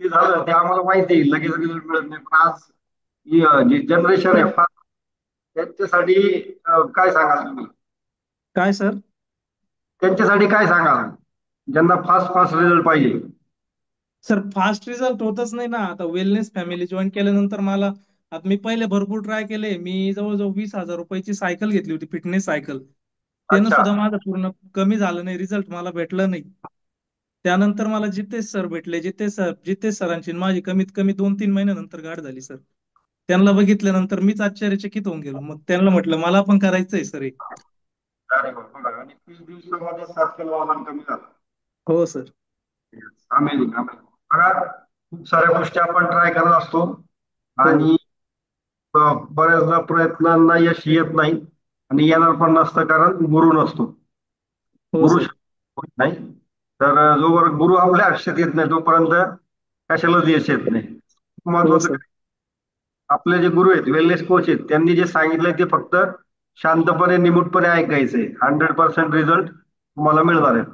ते झालं ते आम्हाला माहिती आहे लगेच रिझल्ट मिळत नाही, पण आज जी जनरेशन आहे फार त्यांच्यासाठी काय सांगाल तुम्ही? काय सर? त्यांच्यासाठी काय सांगाल ज्यांना फास्ट फास्ट रिझल्ट पाहिजे? सर फास्ट रिझल्ट होतच नाही ना. आता वेलनेस फॅमिली जॉईन केल्यानंतर मला, आता मी पहिले भरपूर ट्राय केले. मी जवळजवळ 20,000 रुपयाची सायकल घेतली होती, फिटनेस सायकल. त्यानं अच्छा. सुद्धा माझं पूर्ण कमी झालं नाही, रिझल्ट मला भेटलं नाही. त्यानंतर मला जितेश सर भेटले. जितेश सरांची आणि माझी कमीत कमी 2-3 महिन्यानंतर गाठ झाली सर. त्यांना बघितल्यानंतर मीच आश्चर्यचकित होऊन गेलो. मग त्यांना म्हटलं मला पण करायचंय सर हे. अरे वा, बघा आणि 30 दिवसामध्ये 7 किलो वजन कमी झालं. हो सर. Amazing amazing. बघा, खूप साऱ्या गोष्टी आपण ट्राय करत असतो हो. आणि बऱ्याचदा प्रयत्नांना यश येत नाही आणि येणार पण नसतं कारण गुरु नसतो. हो गुरु सर. होत नाही. तर जोवर गुरु आपल्या आयुष्यात येत नाही तोपर्यंत कशालाच यश येत नाही. खूप हो महत्वाचं. सर. आपले जे गुरु आहेत, वेलनेस कोच आहेत, त्यांनी जे सांगितलंय ते फक्त शांतपणे निमूटपणे ऐकायचंय. 100% रिझल्ट तुम्हाला मिळणार आहेत.